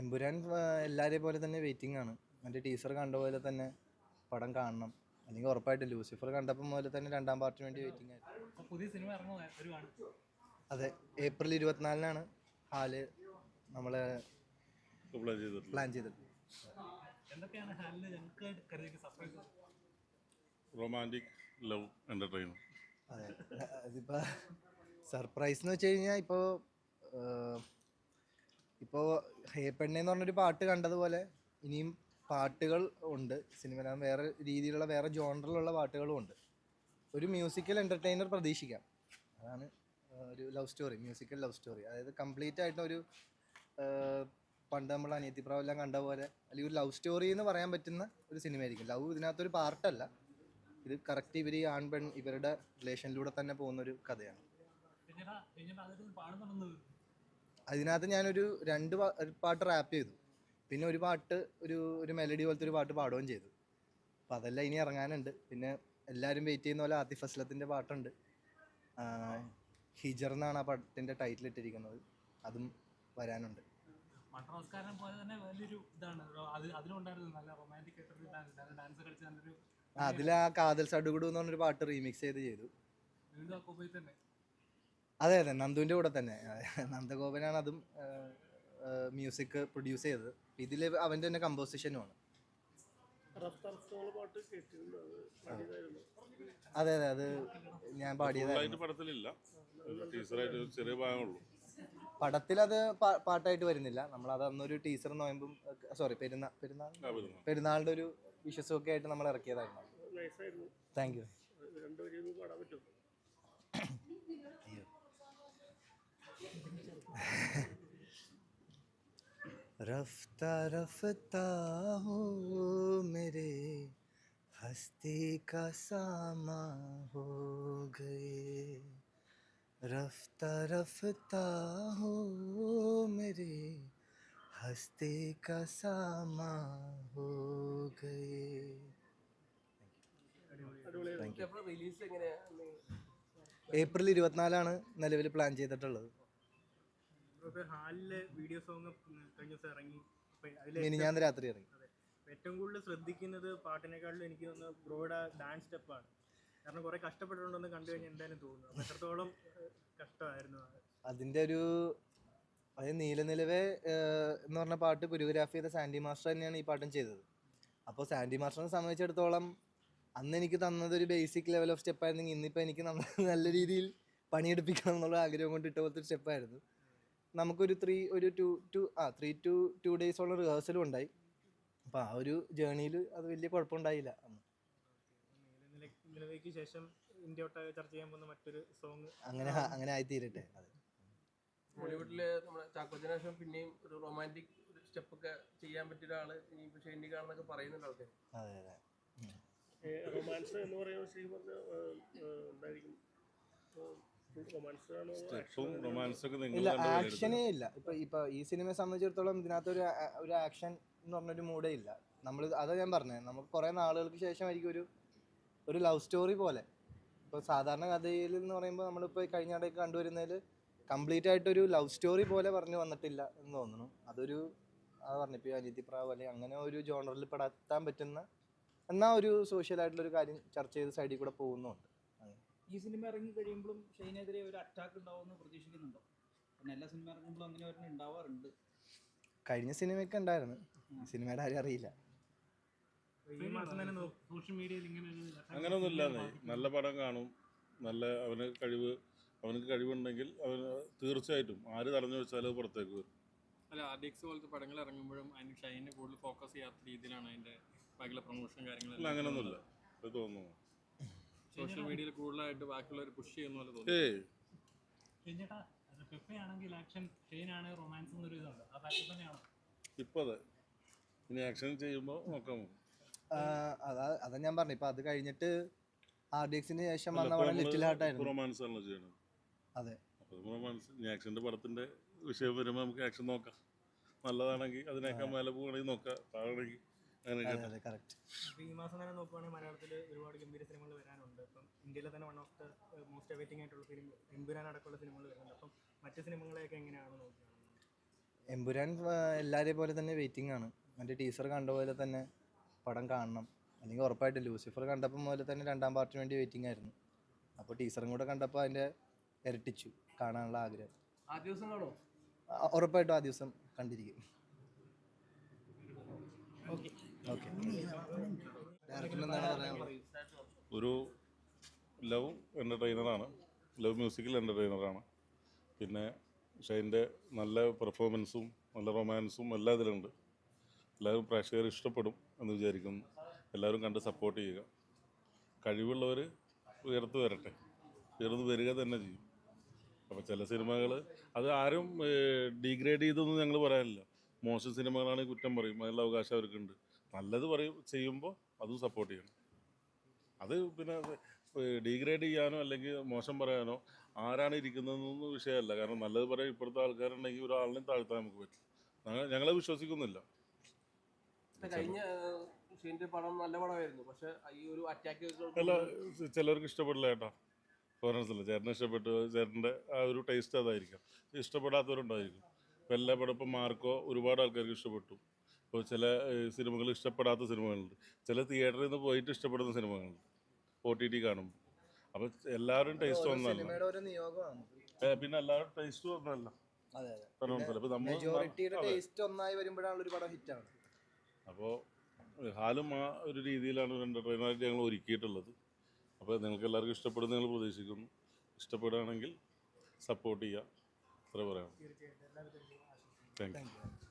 എമ്പുരാൻ എല്ലാവരെയും പോലെ തന്നെ വെയിറ്റിംഗ് ആണ്. മറ്റേ ടീസർ കണ്ട പോലെ തന്നെ പടം കാണണം. അല്ലെങ്കിൽ ഉറപ്പായിട്ടും ലൂസിഫർ കണ്ടപ്പോൾ മുതൽ തന്നെ രണ്ടാം പാർട്ടിന് വേണ്ടി വെയിറ്റിംഗ് ആയിരുന്നു. പുതിയ സിനിമ ഇറങ്ങുവാണ്. അതെ, ഏപ്രിൽ 24-നാണ് ഹാല് നമ്മൾ പ്ലാൻ ചെയ്തത്. എന്തൊക്കെയാണ് ഹാലിൽ ഞങ്ങൾക്ക് കരുതിയ സർപ്രൈസ്? Romantic love entertainer. അതെ, അതിപ്പോൾ സർപ്രൈസ് എന്ന് വെച്ച് കഴിഞ്ഞാൽ ഇപ്പോൾ ഹേ പെണ്ണെ എന്ന് പറഞ്ഞൊരു പാട്ട് കണ്ടതുപോലെ ഇനിയും പാട്ടുകൾ ഉണ്ട് സിനിമയിൽ. വേറെ രീതിയിലുള്ള വേറെ ജോണറിലുള്ള പാട്ടുകളും ഉണ്ട്. ഒരു മ്യൂസിക്കൽ എൻ്റർടൈനർ പ്രതീക്ഷിക്കാം. അതാണ് ഒരു love story, musical love story. അതായത് കംപ്ലീറ്റ് ആയിട്ടൊരു പണ്ട് നമ്മൾ അനിയത്തിപ്രാവെല്ലാം കണ്ട പോലെ അല്ലെങ്കിൽ ഒരു ലവ് സ്റ്റോറി എന്ന് പറയാൻ പറ്റുന്ന ഒരു സിനിമയായിരിക്കും. ലവ് ഇതിനകത്തൊരു പാർട്ടല്ല, ഇത് കറക്റ്റ് ഇവർ ഈ ആൺ പെൺ ഇവരുടെ റിലേഷനിലൂടെ തന്നെ പോകുന്നൊരു കഥയാണ്. അതിനകത്ത് ഞാനൊരു പാട്ട് റാപ്പ് ചെയ്തു, പിന്നെ ഒരു പാട്ട് ഒരു മെലഡി പോലത്തെ ഒരു പാട്ട് പാടുകയും ചെയ്തു. അപ്പം അതെല്ലാം ഇനി ഇറങ്ങാനുണ്ട്. പിന്നെ എല്ലാവരും വെയിറ്റ് ചെയ്യുന്ന പോലെ ആതിഫ് അസ്ലത്തിൻ്റെ പാട്ടുണ്ട്. ഹിജർ എന്നാണ് ആ പാട്ടിൻ്റെ ടൈറ്റിൽ ഇട്ടിരിക്കുന്നത്. അതും വരാനുണ്ട്. അതിൽ ആ കാതൽ സടുകുടു എന്ന് പറഞ്ഞൊരു പാട്ട് റീമിക്സ് ചെയ്തു. അതെ, നന്ദുവിൻ്റെ കൂടെ തന്നെ. നന്ദഗോപനാണ് അതും മ്യൂസിക് പ്രൊഡ്യൂസ് ചെയ്തത്. ഇതിൽ അവൻ്റെ തന്നെ കമ്പോസിഷനുമാണ്. അതെ, അത് ഞാൻ പാടിയതായിരുന്നു. പടത്തിൽ അത് പാട്ടായിട്ട് വരുന്നില്ല. നമ്മളത് അന്നൊരു ടീസർ നോയമ്പും പെരുന്നാളിൻ്റെ ഒരു വിശ്വസും ഒക്കെ ആയിട്ട് നമ്മൾ ഇറക്കിയതായിരുന്നു. Thank you. रफ्ता रफ्ता हो मेरे हस्ती का सामा हो गए, रफ्ता रफ्ता हो मेरे हस्ती का सामा हो गए. ഏപ്രിൽ 24-നാണ് നിലവിൽ പ്ലാൻ ചെയ്തിട്ടുള്ളത്. വീഡിയോ സോങ് കഴിഞ്ഞ ദിവസം ഇറങ്ങി, മിനിഞ്ഞാന്ന് രാത്രി ഇറങ്ങി. ഏറ്റവും കൂടുതൽ ശ്രദ്ധിക്കുന്നത് പാട്ടിനെക്കാളും എനിക്ക് തോന്നുന്നു ബ്രോയുടെ ഡാൻസ് സ്റ്റെപ്പാണ്. കാരണം കുറെ കഷ്ടപ്പെട്ടിട്ടുണ്ടെന്ന് കണ്ടു കഴിഞ്ഞാൽ എന്തായാലും തോന്നുന്നു എത്രത്തോളം കഷ്ടമായിരുന്നു അതിൻ്റെ അതായത് നീലനിലവേ എന്ന് പറഞ്ഞ പാട്ട് കൊറിയോഗ്രാഫി ചെയ്ത സാൻഡി മാസ്റ്റർ തന്നെയാണ് ഈ പാട്ടും ചെയ്തത്. അപ്പോൾ സാൻഡി മാസ്റ്ററിനെ സംബന്ധിച്ചിടത്തോളം അന്ന് എനിക്ക് തന്നത് ഒരു ബേസിക് ലെവൽ ഓഫ് സ്റ്റെപ്പായിരുന്നെങ്കിൽ ഇന്നിപ്പോൾ എനിക്ക് നല്ല രീതിയിൽ പണിയെടുപ്പിക്കണം എന്നുള്ള ആഗ്രഹം കൊണ്ട് ഇട്ട പോലത്തെ ഒരു സ്റ്റെപ്പായിരുന്നു. നമുക്കൊരു 3 to 2 ഡേയ്സോളം റിഹേഴ്സലും ഉണ്ടായി. അപ്പോൾ ആ ഒരു ജേണിയിൽ അത് വലിയ കുഴപ്പമുണ്ടായില്ല. ശേഷം ചർച്ച ചെയ്യാൻ പോകുന്ന മറ്റൊരു സോങ് അങ്ങനെ ആയിത്തീരട്ടെ. അതെ, ബോളിവുഡില് നമ്മുടെ ചാക്കോച്ചന് ശേഷം പിന്നെയും ഒരു റൊമാൻറ്റിക് സ്റ്റെപ്പ് ഒക്കെ ചെയ്യാൻ പറ്റിയ ഒരാള് ഇനി ഷെയ്നിക്കാണെന്നൊക്കെ പറയുന്നുണ്ട് ആൾക്കാർ. അതെ അതെ. റൊമാൻസ് എന്ന് പറയുമ്പോൾ ശരി പറഞ്ഞ എന്തായിരിക്കും? ഇല്ല, ആക്ഷനേ ഇല്ല. ഇപ്പൊ ഈ സിനിമയെ സംബന്ധിച്ചിടത്തോളം ഇതിനകത്ത് ഒരു ആക്ഷൻ എന്ന് പറഞ്ഞൊരു മൂഡേ ഇല്ല. അതാ ഞാൻ പറഞ്ഞത്, നമുക്ക് കുറെ നാളുകൾക്ക് ശേഷമായിരിക്കും ഒരു ലവ് സ്റ്റോറി പോലെ. ഇപ്പോൾ സാധാരണ കഥയിൽ എന്ന് പറയുമ്പോൾ നമ്മളിപ്പോൾ കഴിഞ്ഞ ഇടയ്ക്ക് കണ്ടുവരുന്നതിൽ കംപ്ലീറ്റ് ആയിട്ടൊരു ലവ് സ്റ്റോറി പോലെ പറഞ്ഞു വന്നിട്ടില്ല എന്ന് തോന്നുന്നു. പറഞ്ഞിപ്പോൾ അനിയത്തിപ്രാവ് അല്ലെങ്കിൽ അങ്ങനെ ഒരു ജോണറിൽ പെടാൻ പറ്റുന്ന എന്നാൽ ഒരു സോഷ്യൽ ആയിട്ടുള്ളൊരു കാര്യം ചർച്ച ചെയ്ത് സൈഡിൽ കൂടെ പോകുന്നുണ്ട്. ഈ സിനിമ ഇറങ്ങി കഴിയുമ്പോഴും ഷെയ്നെതിരെ ഒരു അറ്റാക്ക് ഉണ്ടാവുമെന്ന് പ്രതീക്ഷിക്കുന്നുണ്ടോ? കാരണം എല്ലാ സിനിമ ഇറങ്ങുമ്പോഴും അങ്ങനെ ഒരെണ്ണം ഉണ്ടാവാറുണ്ട്. കഴിഞ്ഞ സിനിമയൊക്കെ ഉണ്ടായിരുന്നു, സിനിമയുടെ കാര്യം അറിയില്ല. അങ്ങനെയൊന്നുമില്ല, നല്ല പടം കാണും. അവനക്ക് കഴിവുണ്ടെങ്കിൽ അവന് തീർച്ചയായിട്ടും ആര് തടഞ്ഞു വെച്ചാലും അത് പുറത്തേക്ക് വരും. അല്ല, RDX പോലത്തെ പടങ്ങൾ ഇറങ്ങുമ്പോഴും അതിന് ഷൈനെ കൂടുതൽ ഫോക്കസ് ചെയ്യാത്ത രീതിയിലാണ് അതിൻ്റെ ബാക്കിയുള്ള പ്രൊമോഷൻ കാര്യങ്ങൾ. അങ്ങനെയൊന്നുമില്ല, അത് തോന്നുന്നു. സോഷ്യൽ മീഡിയയിൽ കൂടുതലായിട്ട് ബാക്കിയുള്ളവർ പുഷ് ചെയ്യുന്ന പോലെ തോന്നുന്നു. ഇപ്പൊ അതെ, ഇനി ആക്ഷൻ ചെയ്യുമ്പോൾ നോക്കാമോ? അതാ ഞാൻ പറഞ്ഞു. ഇപ്പൊ അത് കഴിഞ്ഞിട്ട് RDXന് ശേഷം വന്ന പടം ലിറ്റിൽ ഹാർട്ടായിരുന്നു. റൊമാൻസ് ആണല്ലോ ചെയ്യണത്. അതെ, റൊമാൻസ്. ഇനി ആക്ഷൻ്റെ പടത്തിന്റെ വിഷയം വരുമ്പോൾ നമുക്ക് ആക്ഷൻ നോക്കാം. നല്ലതാണെങ്കിൽ അതിനേക്കാൾ മേലെ പോകണമെങ്കിൽ നോക്കാം, താഴെയാണെങ്കിൽ ഈ മാസം തന്നെ നോക്കുവാണെങ്കിൽ മലയാളത്തിൽ ഒരുപാട് ഗംഭീര സിനിമകൾ വരാനുണ്ട്. അപ്പം ഇന്ത്യയിലെ തന്നെ one of the most awaiting ആയിട്ടുള്ള ഫിലിം എമ്പുരാൻ അടക്കമുള്ള സിനിമകൾ വരുന്നുണ്ട്. അപ്പം മറ്റ് സിനിമകളെയൊക്കെ എങ്ങനെയാണ് നോക്കുന്നത്? എമ്പുരാൻ എല്ലാവരെയും പോലെ തന്നെ വെയിറ്റിംഗ് ആണ്. മറ്റേ ടീസർ കണ്ട പോലെ തന്നെ പടം കാണണം. അല്ലെങ്കിൽ ഉറപ്പായിട്ടും ലൂസിഫർ കണ്ടപ്പോൾ പോലെ തന്നെ 2ാം പാർട്ടിന് വേണ്ടി വെയിറ്റിംഗ് ആയിരുന്നു. അപ്പോൾ ടീസറും കൂടെ കണ്ടപ്പോൾ അതിൻ്റെ ഇരട്ടിച്ചു കാണാനുള്ള ആഗ്രഹം. ആ ദിവസം കാണോ? ഉറപ്പായിട്ടും ആ ദിവസം കണ്ടിരിക്കും. ഓക്കെ. ഡയറക്ടറിന് എന്താണ് പറയാനുള്ളത്? ഒരു ലവ് എൻ്റർടൈനറാണ്, ലവ് മ്യൂസിക്കൽ എൻ്റർടൈനറാണ്. പിന്നെ ഷൈൻ്റെ നല്ല പെർഫോമൻസും നല്ല റൊമാൻസും എല്ലാം ഇതിലുണ്ട്. എല്ലാവരും പ്രേക്ഷകർ ഇഷ്ടപ്പെടും എന്ന് വിചാരിക്കുന്നു. എല്ലാവരും കണ്ട് സപ്പോർട്ട് ചെയ്യുക. കഴിവുള്ളവർ ഉയർന്നു വരട്ടെ, ഉയർന്നു വരിക തന്നെ ചെയ്യും. അപ്പോൾ ചില സിനിമകൾ അത് ആരും ഡീഗ്രേഡ് ചെയ്തൊന്നും ഞങ്ങൾ പറയാനില്ല. മോശം സിനിമകളാണെങ്കിൽ കുറ്റം പറയും, അതിനുള്ള അവകാശം അവർക്കുണ്ട്. നല്ലത് ചെയ്യുമ്പോൾ അതും സപ്പോർട്ട് ചെയ്യണം. അത് പിന്നെ ഡീഗ്രേഡ് ചെയ്യാനോ അല്ലെങ്കിൽ മോശം പറയാനോ ആരാണ് ഇരിക്കുന്നതെന്നൊന്നും വിഷയമല്ല. കാരണം നല്ലത് പറയാൻ ഇപ്പോഴത്തെ ആൾക്കാരുണ്ടെങ്കിൽ ഒരാളിനെയും താഴ്ത്താൻ നമുക്ക് പറ്റും. ഞങ്ങളെ വിശ്വസിക്കുന്നില്ല. കഴിഞ്ഞ ഷെയ്ൻ്റെ പടം നല്ല പടമായിരുന്നു, പക്ഷെ ഈ ഒരു അറ്റാക്ക് അല്ല, ചിലർക്ക് ഇഷ്ടപ്പെടില്ല ചേട്ടാ. ഫോറൻസില്ല ചേട്ടന് ഇഷ്ടപ്പെട്ടു, ചേട്ടൻ്റെ ആ ഒരു ടേസ്റ്റ് അതായിരിക്കാം. ഇഷ്ടപ്പെടാത്തവരുണ്ടായിരിക്കും. ഇപ്പോൾ എല്ലാ പടം ഇപ്പോൾ മാർക്കോ ഒരുപാട് ആൾക്കാർക്ക് ഇഷ്ടപ്പെട്ടു. ഇപ്പോൾ ചില സിനിമകൾ ഇഷ്ടപ്പെടാത്ത സിനിമകളുണ്ട്. ചില തിയേറ്ററിൽ നിന്ന് പോയിട്ട് ഇഷ്ടപ്പെടുന്ന സിനിമകളുണ്ട് OTT കാണുമ്പോൾ. അപ്പോൾ എല്ലാവരും ടേസ്റ്റ് ഒന്നല്ല. സിനിമയുടെ ഓരോ നിയോഗമാണ്. പിന്നെ എല്ലാവരും ടേസ്റ്റ് ഒന്നല്ല. അതെ. അപ്പോൾ നമ്മൾ മെജോറിറ്റിയുടെ ടേസ്റ്റ് ഒന്നായി വരുമ്പോഴാണ് ഒരു പടം ഹിറ്റാണ്. അപ്പോൾ ഹാലും ആ ഒരു രീതിയിലാണ് ഒരു എൻ്റർടൈനറായിട്ട് ഞങ്ങൾ ഒരുക്കിയിട്ടുള്ളത്. അപ്പോൾ നിങ്ങൾക്ക് എല്ലാവർക്കും ഇഷ്ടപ്പെടുന്ന ഞങ്ങൾ പ്രതീക്ഷിക്കുന്നു. ഇഷ്ടപ്പെടുകയാണെങ്കിൽ സപ്പോർട്ട് ചെയ്യുക. അത്ര പറയാം. തീർച്ചയായിട്ടും എല്ലാവരും താങ്ക് യു.